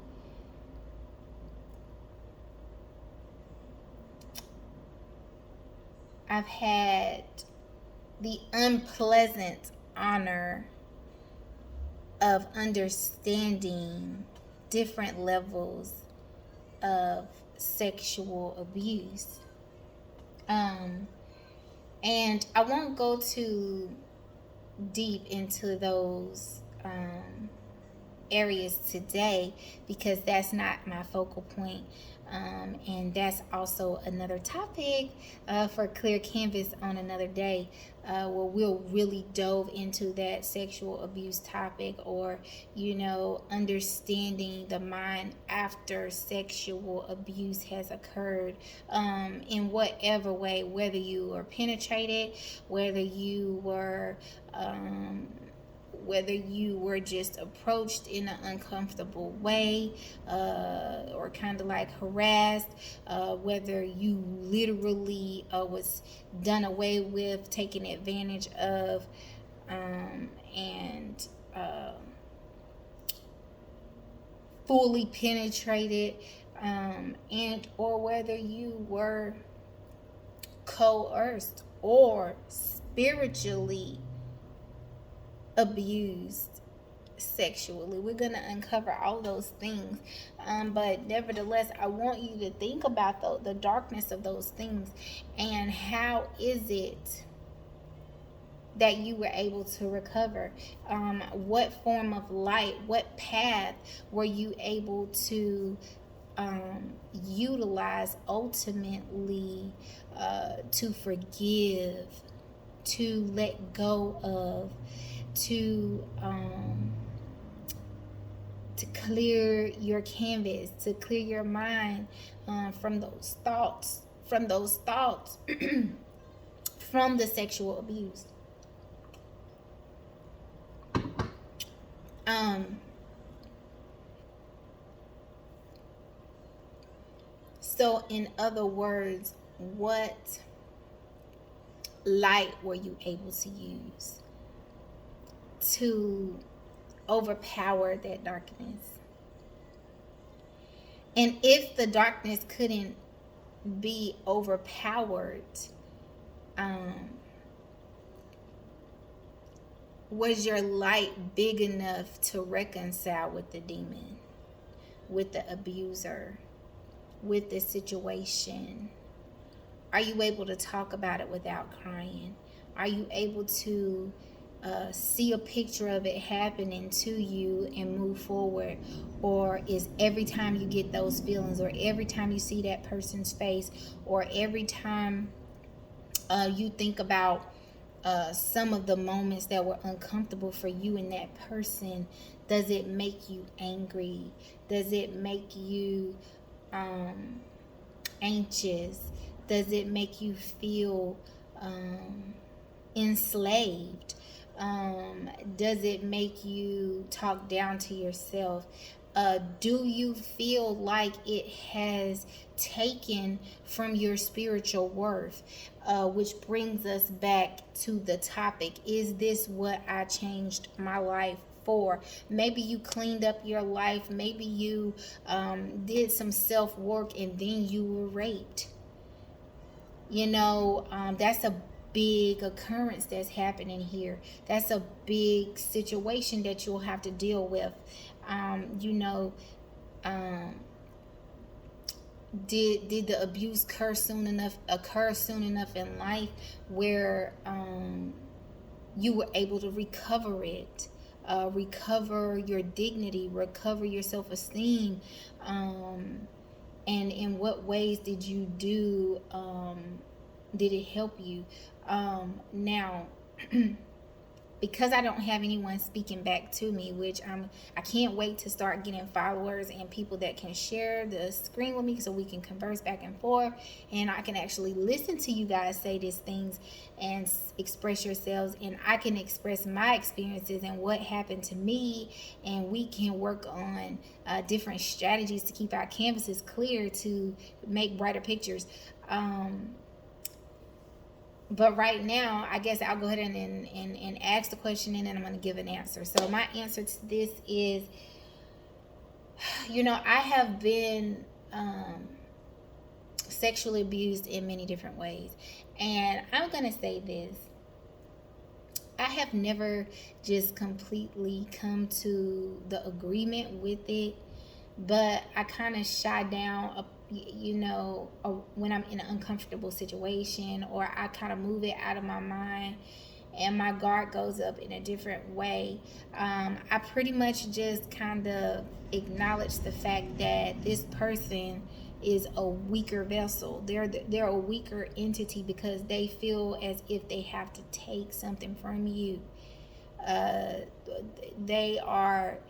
unpleasant honor of understanding different levels of sexual abuse. And I won't go too deep into those areas today, because that's not my focal point. And that's also another topic for Clear Canvas on another day, where we'll really dove into that sexual abuse topic, or understanding the mind after sexual abuse has occurred, in whatever way, whether you were penetrated, whether you were just approached in an uncomfortable way, or kind of like harassed, whether you literally was done away with, taken advantage of, and fully penetrated, and or whether you were coerced or spiritually abused sexually. We're going to uncover all those things, but nevertheless, I want you to think about the darkness of those things, and how is it that you were able to recover? What form of light, what path were you able to utilize ultimately, to forgive, to let go of, to clear your canvas, to clear your mind from those thoughts, from the sexual abuse. So in other words, what light were you able to use to overpower that darkness? And if the darkness couldn't be overpowered, was your light big enough to reconcile with the demon, with the abuser, with the situation? Are you able to talk about it without crying? Are you able to see a picture of it happening to you and move forward? Or is every time you get those feelings, or every time you see that person's face, or every time you think about some of the moments that were uncomfortable for you and that person, does it make you angry? Does it make you anxious? Does it make you feel enslaved? Does it make you talk down to yourself? Do you feel like it has taken from your spiritual worth? Which brings us back to the topic. Is this what I changed my life for? Maybe you cleaned up your life. Maybe you did some self work and then you were raped. That's a big occurrence that's happening here. That's a big situation that you'll have to deal with. You know, um, did the abuse occur soon enough in life where you were able to recover it, recover your dignity, recover your self-esteem, and in what ways did you do? Did it help you? Now, because I don't have anyone speaking back to me, which I can't wait to start getting followers and people that can share the screen with me so we can converse back and forth, and I can actually listen to you guys say these things and express yourselves, and I can express my experiences and what happened to me, and we can work on different strategies to keep our canvases clear to make brighter pictures. But right now, I guess I'll go ahead and ask the question, and then I'm going to give an answer. So my answer to this is, I have been sexually abused in many different ways. And I'm going to say this. I have never just completely come to the agreement with it, but I kind of shy down when I'm in an uncomfortable situation, or I kind of move it out of my mind and my guard goes up in a different way. I pretty much just kind of acknowledge the fact that this person is a weaker vessel. They're a weaker entity because they feel as if they have to take something from you. They are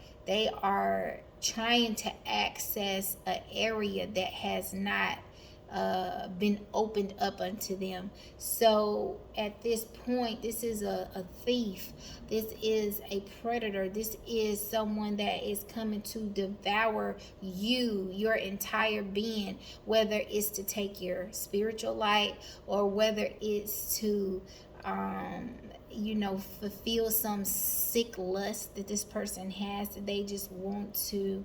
trying to access an area that has not been opened up unto them. So at this point, this is a thief. This is a predator. This is someone that is coming to devour you, your entire being, whether it's to take your spiritual light or whether it's to fulfill some sick lust that this person has, that they just want to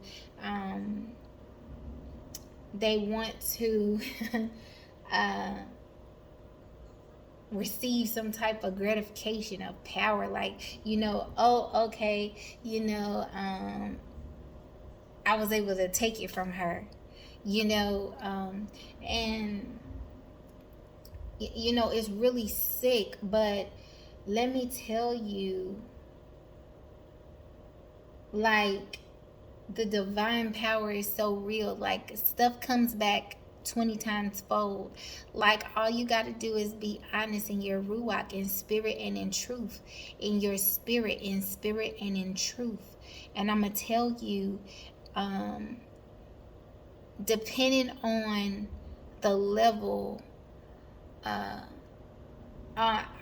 receive some type of gratification of power, like, oh, okay, I was able to take it from her, and it's really sick. But let me tell you, like, the divine power is so real. Like, stuff comes back 20 times fold. Like, all you got to do is be honest in your ruach, in spirit and in truth, in your spirit and in truth. And I'm gonna tell you, depending on the level,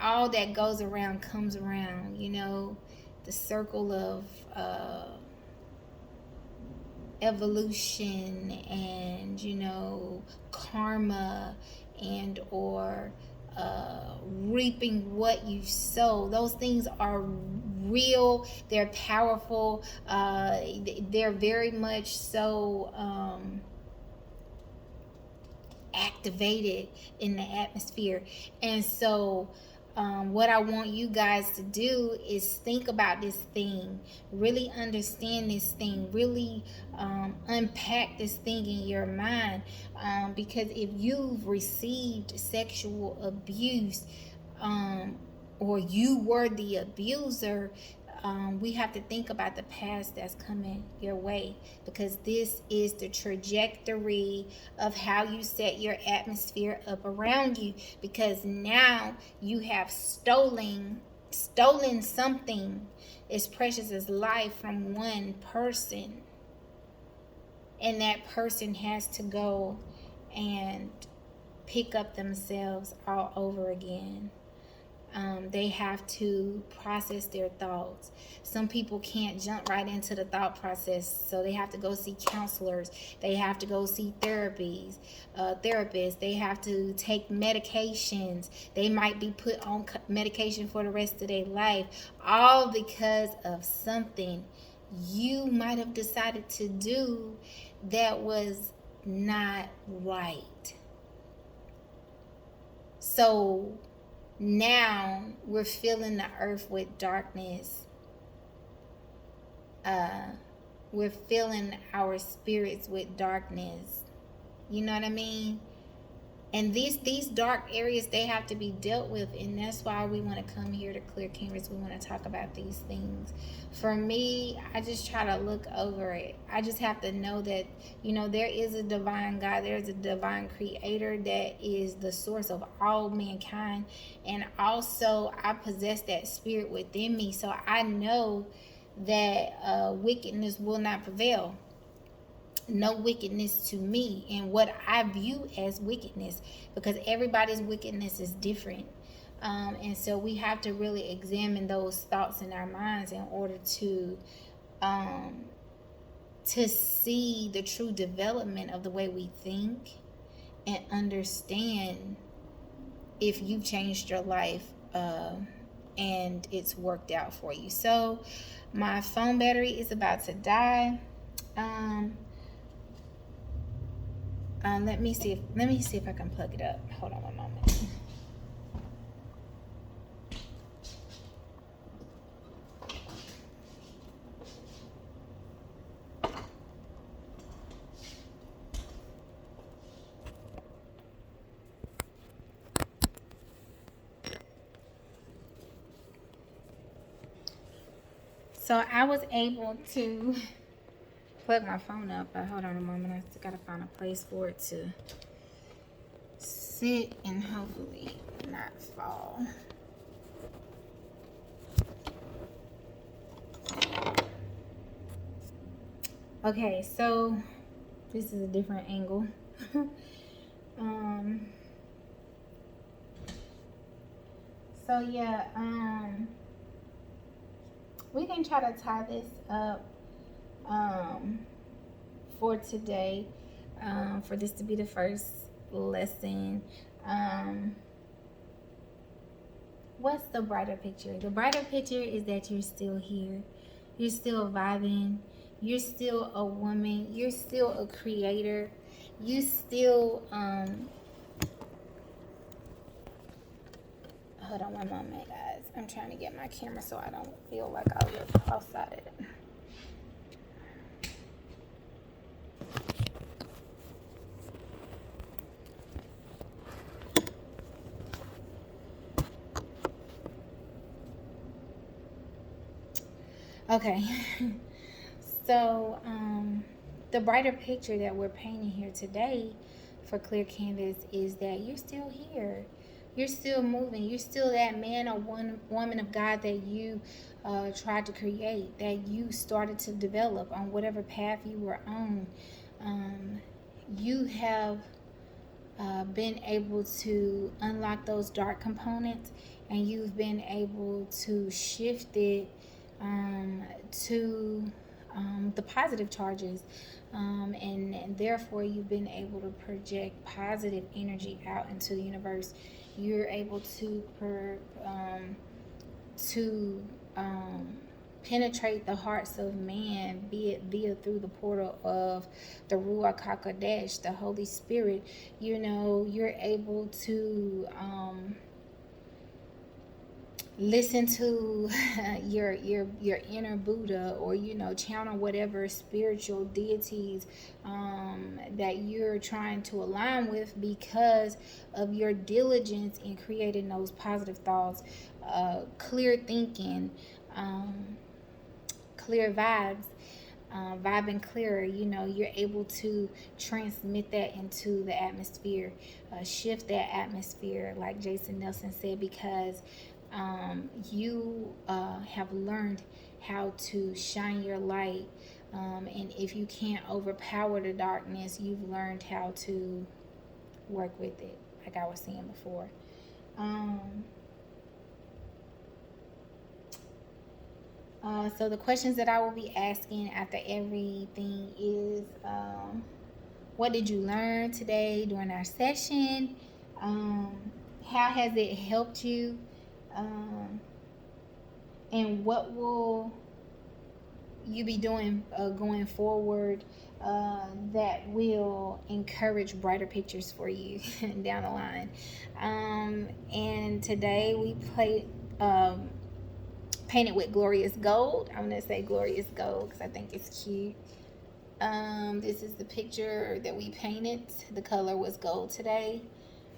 all that goes around comes around. The circle of evolution and karma, and or reaping what you sow. Those things are real. They're powerful. They're very much so activated in the atmosphere. And so what I want you guys to do is think about this thing, really understand this thing, really unpack this thing in your mind, because if you've received sexual abuse, or you were the abuser, we have to think about the past that's coming your way, because this is the trajectory of how you set your atmosphere up around you, because now you have stolen something as precious as life from one person, and that person has to go and pick up themselves all over again. They have to process their thoughts. Some people can't jump right into the thought process, so they have to go see counselors. They have to go see therapists. They have to take medications. They might be put on medication for the rest of their life, all because of something you might have decided to do that was not right. So now we're filling the earth with darkness. We're filling our spirits with darkness. You know what I mean? And these dark areas, they have to be dealt with, and that's why we want to come here to Clear Canvas. We want to talk about these things. For me, I just try to look over it. I just have to know that, there is a divine God, there's a divine creator that is the source of all mankind, and also I possess that spirit within me, so I know that wickedness will not prevail. No wickedness to me and what I view as wickedness, because everybody's wickedness is different. And so we have to really examine those thoughts in our minds in order to see the true development of the way we think and understand if you've changed your life and it's worked out for you. So my phone battery is about to die. Let me see if I can plug it up. Hold on one moment. So I was able to plug my phone up, but hold on a moment. I still gotta find a place for it to sit and hopefully not fall. Okay, so this is a different angle. So yeah, we can try to tie this up for today, for this to be the first lesson. What's the brighter picture? The brighter picture is that you're still here. You're still vibing. You're still a woman. You're still a creator. You still, hold on one moment, guys. I'm trying to get my camera so I don't feel like I look cross-sided. Okay. So, the brighter picture that we're painting here today for Clear Canvas is that you're still here. You're still moving. You're still that man or woman of God that you tried to create, that you started to develop on whatever path you were on. You have been able to unlock those dark components, and you've been able to shift it to the positive charges, and therefore you've been able to project positive energy out into the universe. You're able to penetrate the hearts of man, be it via through the portal of the Ruach HaKodesh, the Holy Spirit. You're able to listen to your inner Buddha, or channel whatever spiritual deities that you're trying to align with, because of your diligence in creating those positive thoughts, clear thinking, clear vibes, vibing clearer. You're able to transmit that into the atmosphere, shift that atmosphere, like Jason Nelson said, because you have learned how to shine your light, and if you can't overpower the darkness, you've learned how to work with it, like I was saying before. So the questions that I will be asking after everything is, what did you learn today during our session? Um, how has it helped you? Um, and what will you be doing going forward that will encourage brighter pictures for you down the line? And today we played painted with glorious gold. I'm gonna say glorious gold because I think it's cute. This is the picture that we painted. The color was gold today.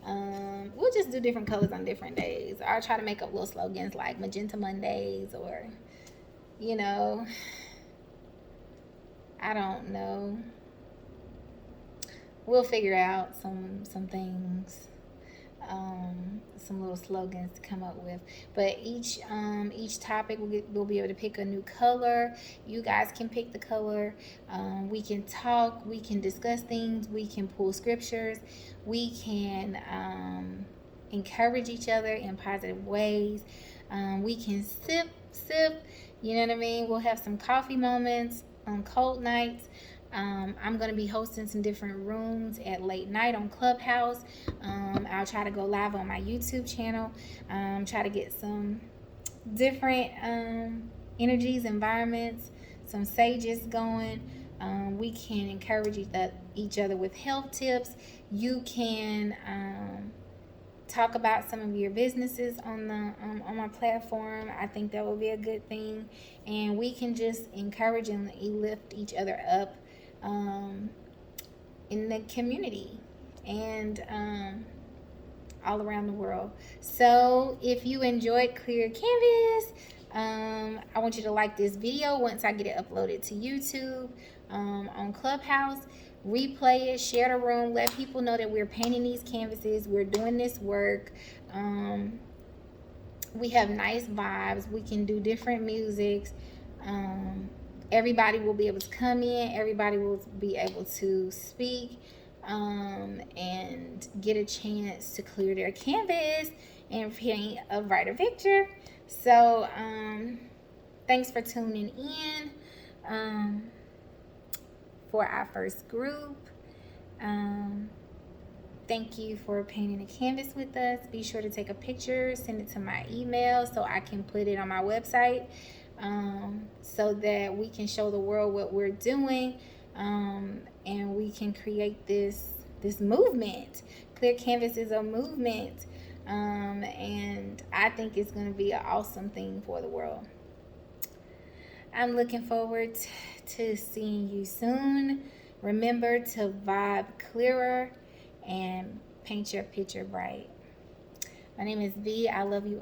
We'll just do different colors on different days. I'll try to make up little slogans like Magenta Mondays, or, you know, I don't know. We'll figure out some things, some little slogans to come up with. But each topic we'll be able to pick a new color. You guys can pick the color. We can talk. We can discuss things. We can pull scriptures. We can encourage each other in positive ways. We can sip. You know what I mean? We'll have some coffee moments on cold nights. I'm going to be hosting some different rooms at late night on Clubhouse. I'll try to go live on my YouTube channel. Try to get some different energies, environments, some sages going. We can encourage each other with health tips. You can talk about some of your businesses on my platform. I think that will be a good thing, and we can just encourage and lift each other up in the community and all around the world. So if you enjoyed Clear Canvas, I want you to like this video once I get it uploaded to YouTube, on Clubhouse. Replay it, share the room, let people know that we're painting these canvases, we're doing this work. We have nice vibes. We can do different musics. Everybody will be able to come in. Everybody will be able to speak and get a chance to clear their canvas and paint a brighter picture. So thanks for tuning in for our first group. Thank you for painting a canvas with us. Be sure to take a picture, send it to my email so I can put it on my website, so that we can show the world what we're doing, and we can create this movement. Clear Canvas is a movement, and I think it's going to be an awesome thing for the world. I'm looking forward to seeing you soon. Remember to vibe clearer and paint your picture bright. My name is V. I love you